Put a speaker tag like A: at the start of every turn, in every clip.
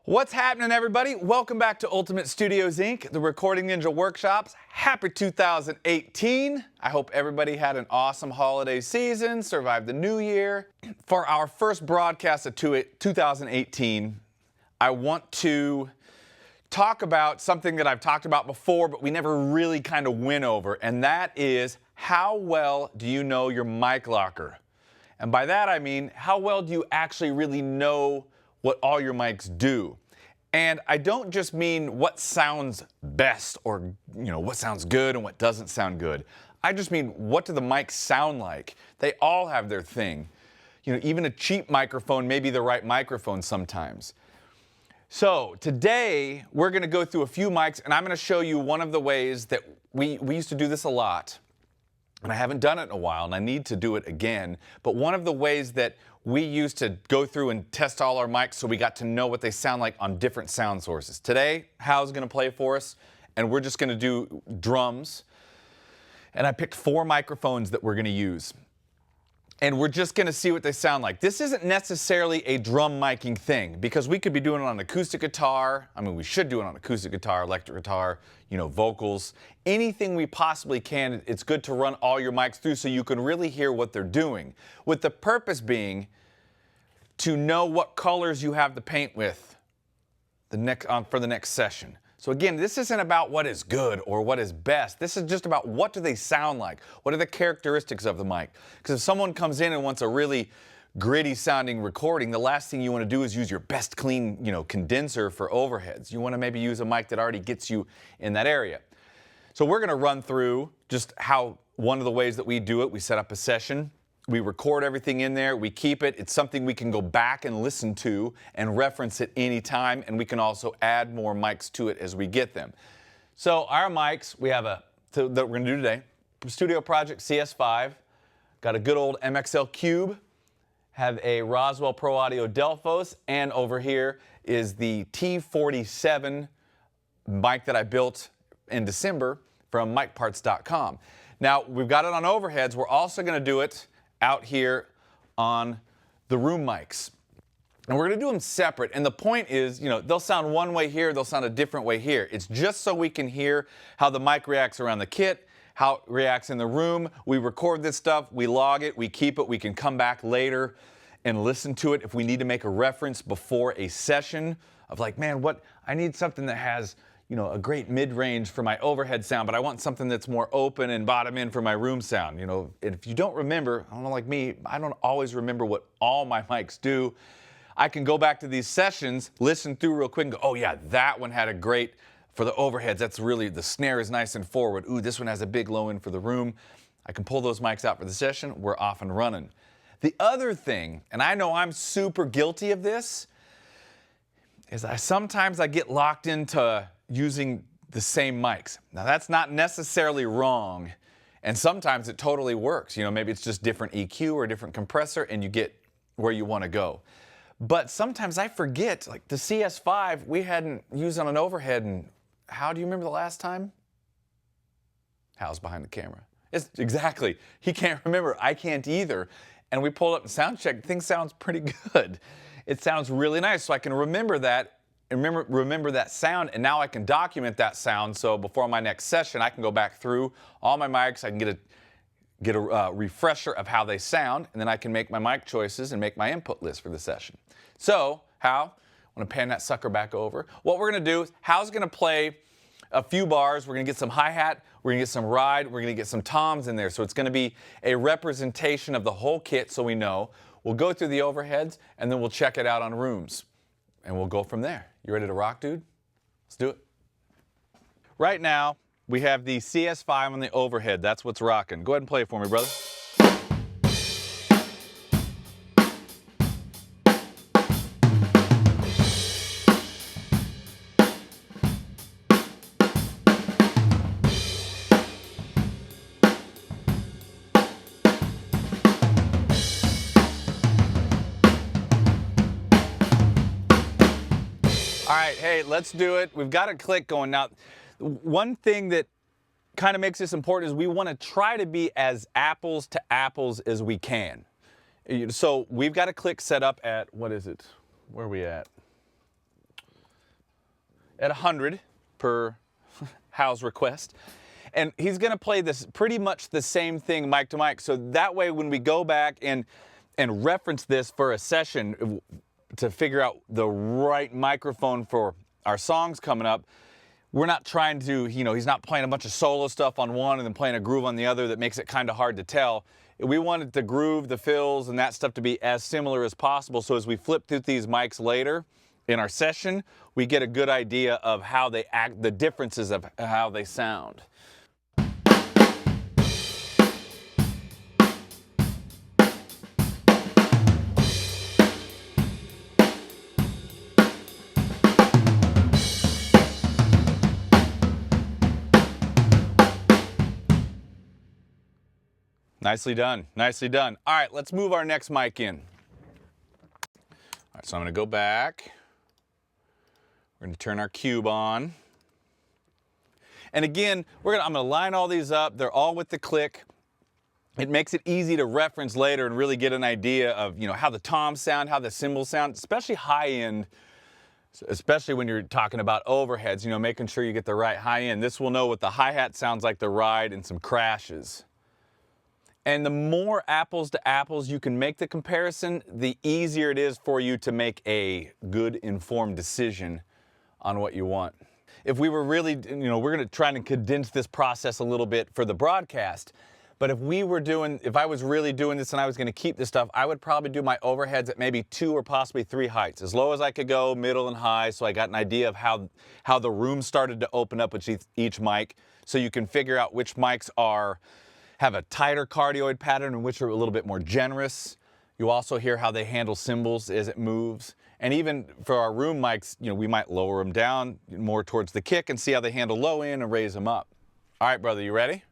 A: What's happening, everybody? Welcome back to Ultimate Studios, Inc., the Recording Ninja Workshops. Happy 2018. I hope everybody had an awesome holiday season, survived the new year. For our first broadcast of 2018, I want to talk about something that I've talked about before, but we never really kind of went over, and that is how well do you know your mic locker? And by that I mean, how well do you actually really know what all your mics do? And I don't just mean what sounds best or what sounds good and what doesn't sound good. I just mean, what do the mics sound like? They all have their thing. Even a cheap microphone may be the right microphone sometimes. So today we're going to go through a few mics, and I'm going to show you one of the ways that we used to do this a lot, and I haven't done it in a while, and I need to do it again. But one of the ways that we used to go through and test all our mics so we got to know what they sound like on different sound sources. Today, Hal's going to play for us, and we're just going to do drums. And I picked 4 microphones that we're going to use. And we're just going to see what they sound like. This isn't necessarily a drum miking thing, because we could be doing it on acoustic guitar. I mean, we should do it on acoustic guitar, electric guitar, vocals. Anything we possibly can, it's good to run all your mics through so you can really hear what they're doing. With the purpose being to know what colors you have to paint with for the next session. So again, this isn't about what is good or what is best. This is just about what do they sound like? What are the characteristics of the mic? Because if someone comes in and wants a really gritty sounding recording, the last thing you want to do is use your best clean, condenser for overheads. You want to maybe use a mic that already gets you in that area. So we're going to run through just how one of the ways that we do it. We set up a session. We record everything in there, we keep it. It's something we can go back and listen to and reference at any time, and we can also add more mics to it as we get them. So our mics, we have that we're going to do today, Studio Project CS5, got a good old MXL Cube, have a Roswell Pro Audio Delphos, and over here is the T47 mic that I built in December from micparts.com. Now, we've got it on overheads. We're also going to do it out here on the room mics. And we're going to do them separate. And the point is, they'll sound one way here, they'll sound a different way here. It's just so we can hear how the mic reacts around the kit, how it reacts in the room. We record this stuff, we log it, we keep it, we can come back later and listen to it if we need to make a reference before a session of like, man, I need something that has a great mid-range for my overhead sound, but I want something that's more open and bottom in for my room sound. If you don't remember, I don't know, like me, I don't always remember what all my mics do. I can go back to these sessions, listen through real quick and go, oh yeah, that one had a great, for the overheads, that's really, the snare is nice and forward. Ooh, this one has a big low end for the room. I can pull those mics out for the session, we're off and running. The other thing, and I know I'm super guilty of this, is sometimes I get locked into using the same mics. Now that's not necessarily wrong, and sometimes it totally works. Maybe it's just different EQ or different compressor and you get where you want to go. But sometimes I forget, like the CS5 we hadn't used on an overhead, and how do you remember the last time? Hal's behind the camera. It's exactly, he can't remember, I can't either. And we pulled up and sound checked, things sounds pretty good. It sounds really nice, so I can remember that. Remember that sound, and now I can document that sound, so before my next session I can go back through all my mics, I can get a refresher of how they sound, and then I can make my mic choices and make my input list for the session. So, Hal, I want to pan that sucker back over. What we're going to do is, Hal's going to play a few bars, we're going to get some hi-hat, we're going to get some ride, we're going to get some toms in there, so it's going to be a representation of the whole kit so we know. We'll go through the overheads, and then we'll check it out on rooms. And we'll go from there. You ready to rock, dude? Let's do it. Right now, we have the CS5 on the overhead. That's what's rocking. Go ahead and play it for me, brother. All right, hey, let's do it. We've got a click going now. One thing that kind of makes this important is we want to try to be as apples to apples as we can. So we've got a click set up at, what is it? Where are we at? at 100 per Hal's request. And he's going to play this pretty much the same thing mic to mic. So that way when we go back and reference this for a session to figure out the right microphone for our songs coming up, we're not trying to, he's not playing a bunch of solo stuff on one and then playing a groove on the other that makes it kind of hard to tell. We wanted the groove, the fills, and that stuff to be as similar as possible. So as we flip through these mics later in our session, we get a good idea of how they act, the differences of how they sound. Nicely done, nicely done. All right, let's move our next mic in. All right, so I'm gonna go back. We're gonna turn our cube on. And again, I'm gonna line all these up. They're all with the click. It makes it easy to reference later and really get an idea of how the toms sound, how the cymbals sound, especially high end, especially when you're talking about overheads, making sure you get the right high end. This will know what the hi-hat sounds like, the ride, and some crashes. And the more apples to apples you can make the comparison, the easier it is for you to make a good informed decision on what you want. If we were really, we're going to try and condense this process a little bit for the broadcast. But if I was really doing this and I was going to keep this stuff, I would probably do my overheads at maybe 2 or possibly 3 heights. As low as I could go, middle and high, so I got an idea of how the room started to open up with each mic. So you can figure out which mics have a tighter cardioid pattern and which are a little bit more generous. You also hear how they handle cymbals as it moves. And even for our room mics, we might lower them down more towards the kick and see how they handle low end and raise them up. All right, brother, you ready?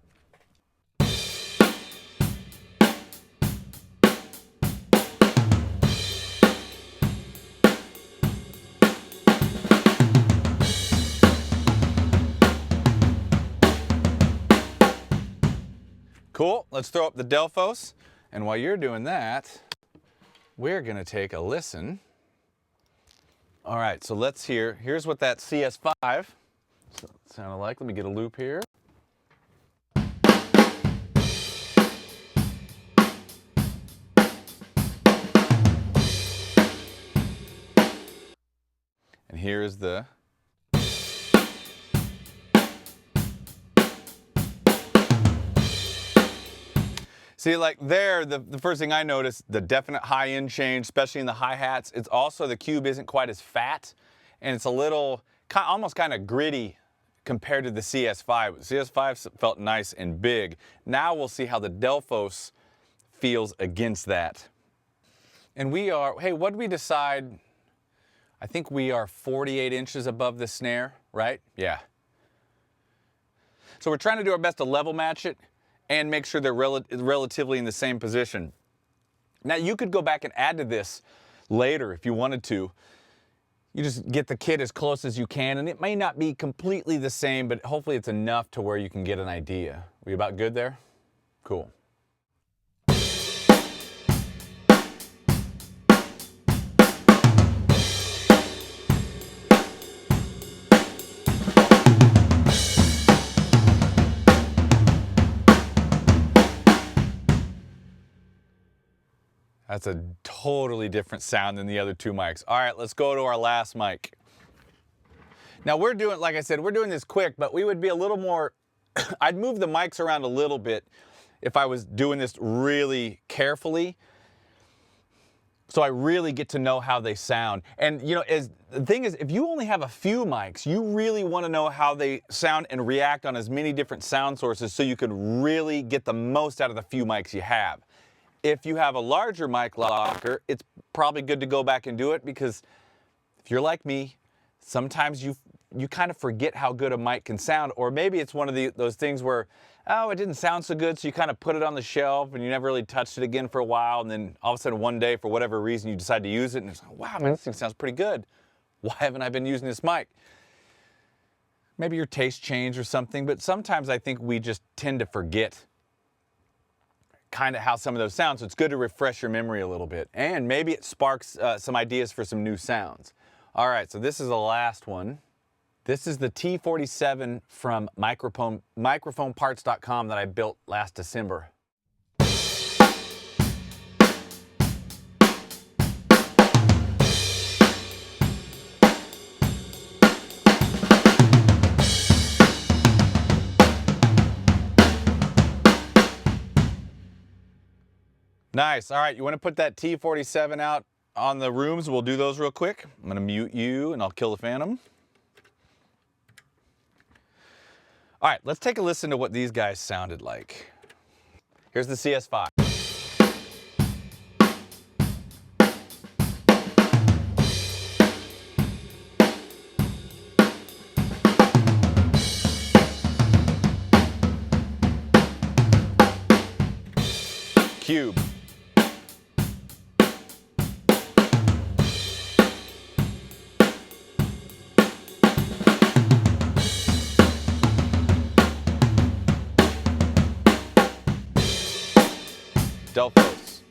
A: Cool, let's throw up the Delphos. And while you're doing that, we're gonna take a listen. All right, so here's what that CS5 sounded like. Let me get a loop here. And here's the see, like there, the first thing I noticed, the definite high end change, especially in the hi-hats. It's also, the cube isn't quite as fat, and it's a little, almost kind of gritty compared to the CS5. CS5 felt nice and big. Now we'll see how the Delphos feels against that. And hey, what did we decide? I think we are 48 inches above the snare, right? Yeah. So we're trying to do our best to level match it and make sure they're relatively in the same position. Now you could go back and add to this later if you wanted to. You just get the kit as close as you can, and it may not be completely the same, but hopefully it's enough to where you can get an idea. We about good there? Cool. That's a totally different sound than the other 2 mics. All right, let's go to our last mic. Now like I said, we're doing this quick, but we would be a little more, I'd move the mics around a little bit if I was doing this really carefully, so I really get to know how they sound. And the thing is, if you only have a few mics, you really want to know how they sound and react on as many different sound sources so you can really get the most out of the few mics you have. If you have a larger mic locker, it's probably good to go back and do it, because if you're like me, sometimes you kind of forget how good a mic can sound, or maybe it's one of those things where, oh, it didn't sound so good, so you kind of put it on the shelf and you never really touched it again for a while, and then all of a sudden one day, for whatever reason, you decide to use it, and it's like, wow, man, this thing sounds pretty good. Why haven't I been using this mic? Maybe your taste changed or something, but sometimes I think we just tend to forget kind of how some of those sound, so it's good to refresh your memory a little bit, and maybe it sparks some ideas for some new sounds. All right, so this is the last one This is the T47 from microphoneparts.com that I built last December. Nice. All right, you want to put that T47 out on the rooms? We'll do those real quick. I'm going to mute you and I'll kill the Phantom. All right, let's take a listen to what these guys sounded like. Here's the CS5. Cube. Delphos.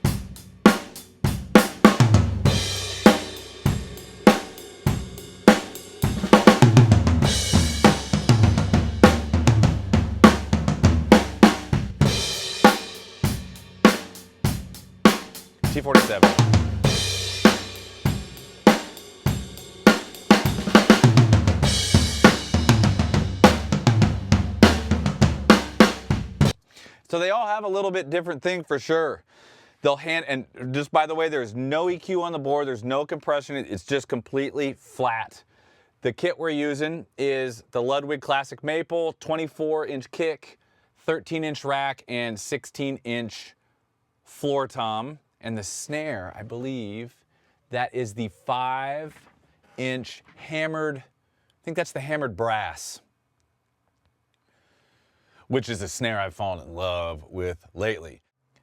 A: T47. So they all have a little bit different thing for sure. And just by the way, there's no EQ on the board, there's no compression, it's just completely flat. The kit we're using is the Ludwig Classic Maple, 24-inch kick, 13-inch rack, and 16-inch floor tom. And the snare, I believe, that is the 5-inch hammered, I think that's the hammered brass, which is a snare I've fallen in love with lately.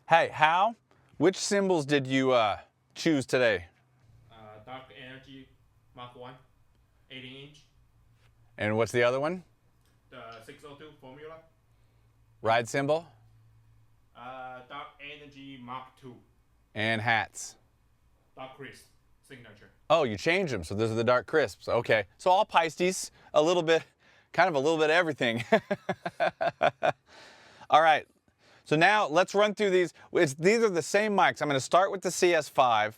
A: Hey, Hal, which cymbals did you choose today?
B: Dark Energy Mark 1, 18-inch.
A: And what's the other one?
B: The 602 Formula.
A: Ride cymbal?
B: Dark Energy Mark 2.
A: And hats?
B: Dark Crisp Signature.
A: Oh, you changed them, so those are the Dark Crisps. Okay, so all Pisces, a little bit, kind of a little bit of everything. All right, so now let's run through these. These are the same mics. I'm going to start with the CS5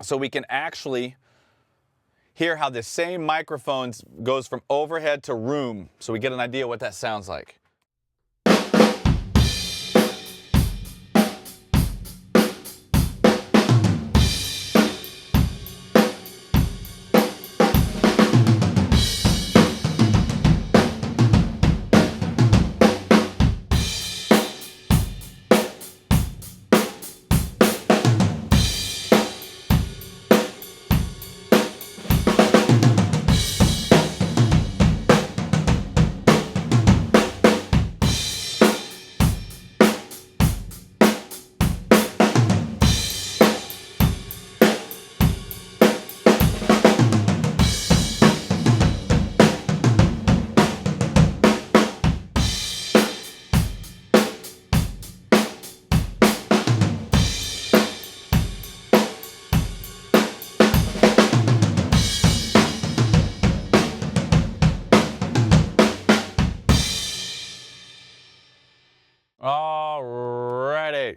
A: so we can actually hear how the same microphones goes from overhead to room, so we get an idea what that sounds like. Alrighty.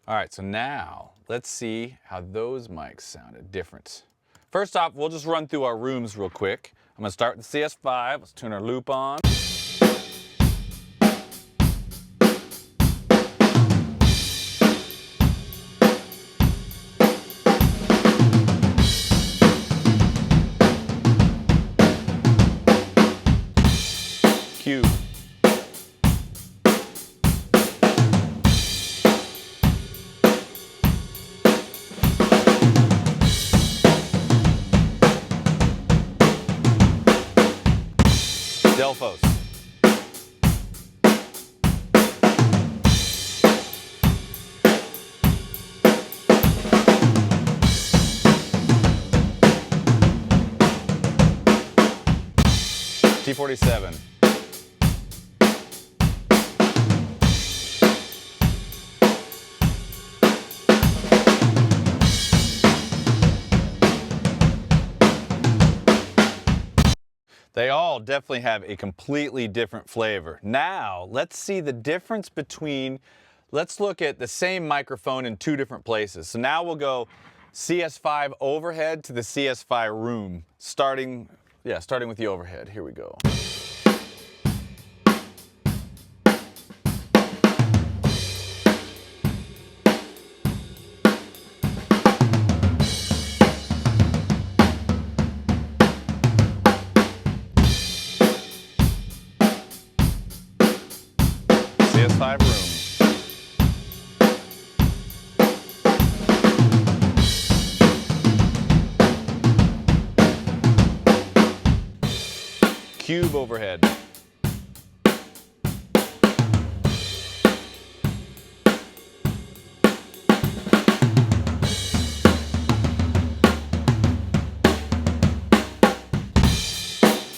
A: All right, so now let's see how those mics sounded different. First off, we'll just run through our rooms real quick. I'm gonna start with the CS5. Let's turn our loop on. Cube. Delphos. T47. all definitely have a completely different flavor. Now, let's see the difference between, let's look at the same microphone in two different places. So now we'll go CS5 overhead to the CS5 room, starting with the overhead. Here we go. CS5 room. Cube overhead.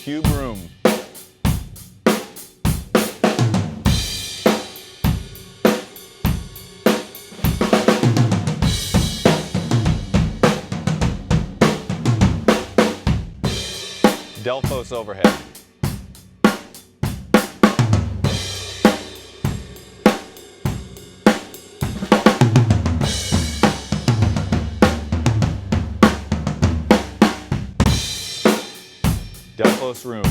A: Cube room. Delphos overhead. Delphos room.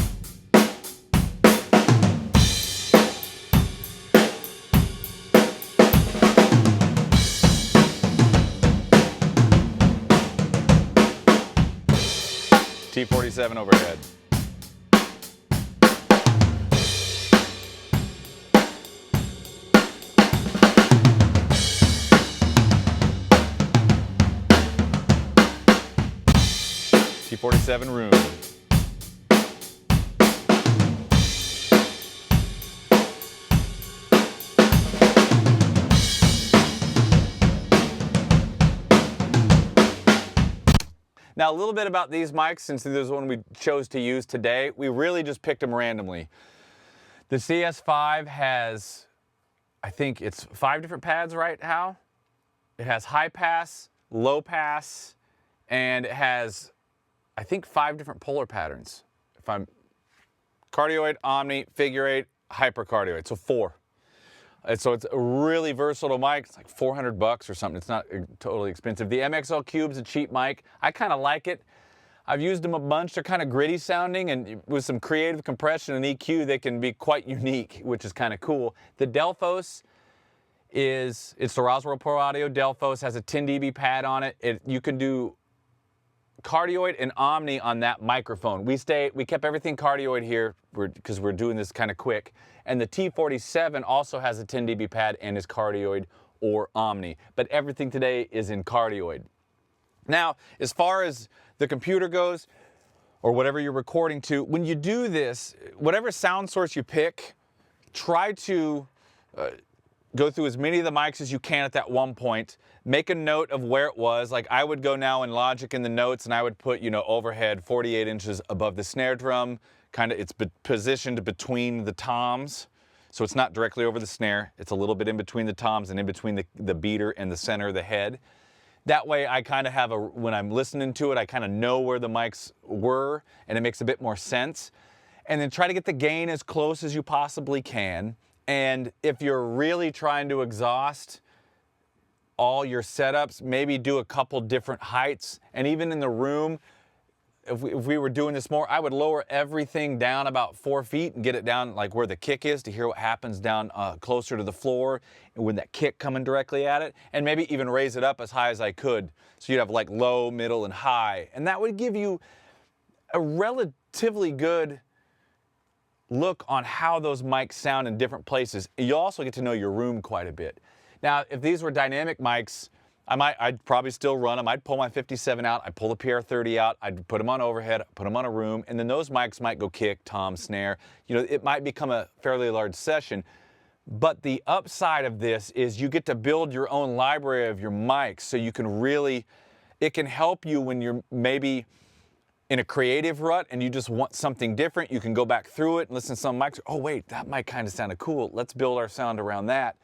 A: T47 overhead. T47 room. Now, a little bit about these mics, since this is one we chose to use today. We really just picked them randomly. The CS5 has, I think it's 5 different pads, right, Hal? It has high pass, low pass, and it has, I think, 5 different polar patterns. If I'm cardioid, omni, figure 8, hypercardioid, so 4. And so it's a really versatile mic. It's like $400 or something. It's not totally expensive. The MXL Cube's a cheap mic. I kind of like it. I've used them a bunch. They're kind of gritty sounding, and with some creative compression and EQ, they can be quite unique, which is kind of cool. The Delphos it's the Roswell Pro Audio Delphos, has a 10 dB pad on it. You can do cardioid and omni on that microphone. We kept everything cardioid here because we're doing this kind of quick. And the T47 also has a 10 dB pad and is cardioid or omni. But everything today is in cardioid. Now, as far as the computer goes, or whatever you're recording to, when you do this, whatever sound source you pick, try to go through as many of the mics as you can at that one point. Make a note of where it was. Like I would go now in Logic in the notes and I would put, overhead 48 inches above the snare drum. It's positioned between the toms. So it's not directly over the snare. It's a little bit in between the toms and in between the beater and the center of the head. That way I kind of have when I'm listening to it, I kind of know where the mics were and it makes a bit more sense. And then try to get the gain as close as you possibly can. And if you're really trying to exhaust all your setups, maybe do a couple different heights. And even in the room, if we were doing this more, I would lower everything down about 4 feet and get it down like where the kick is to hear what happens down closer to the floor and with that kick coming directly at it. And maybe even raise it up as high as I could. So you'd have like low, middle, and high. And that would give you a relatively good look on how those mics sound in different places. You'll also get to know your room quite a bit. Now, if these were dynamic mics, I'd probably still run them. I'd pull my 57 out, I'd pull the PR30 out, I'd put them on overhead, put them on a room, and then those mics might go kick, tom, snare. It might become a fairly large session. But the upside of this is you get to build your own library of your mics, so you can it can help you when you're maybe in a creative rut and you just want something different. You can go back through it and listen to some mics. Oh wait, that mic kind of sounded cool. Let's build our sound around that.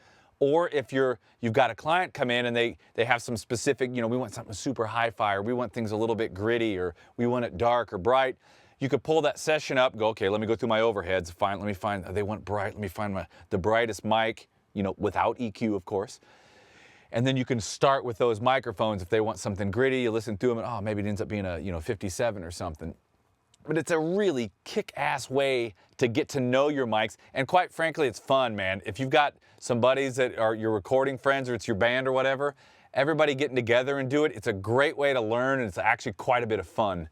A: Or if you've got a client come in and they have some specific, we want something super hi-fi, or we want things a little bit gritty, or we want it dark or bright, you could pull that session up, go, okay, let me go through my overheads, let me find, they want bright, let me find the brightest mic, you know, without EQ, of course. And then you can start with those microphones. If they want something gritty, you listen through them, and oh, maybe it ends up being a, you know, 57 or something. But it's a really kick-ass way to get to know your mics, and quite frankly, it's fun, man. If you've got some buddies that are your recording friends, or it's your band or whatever, everybody getting together and do it, it's a great way to learn, and it's actually quite a bit of fun.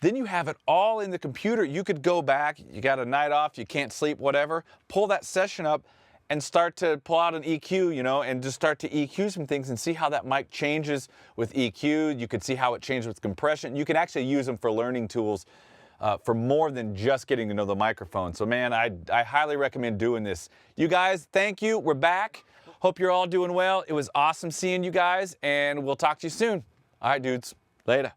A: Then you have it all in the computer. You could go back, you got a night off, you can't sleep, whatever, pull that session up, and start to pull out an EQ, you know, and just start to EQ some things and see how that mic changes with EQ. You can see how it changes with compression. You can actually use them for learning tools for more than just getting to know the microphone. So man, I highly recommend doing this. You guys, thank you. We're back. Hope you're all doing well. It was awesome seeing you guys, and we'll talk to you soon. All right, dudes. Later.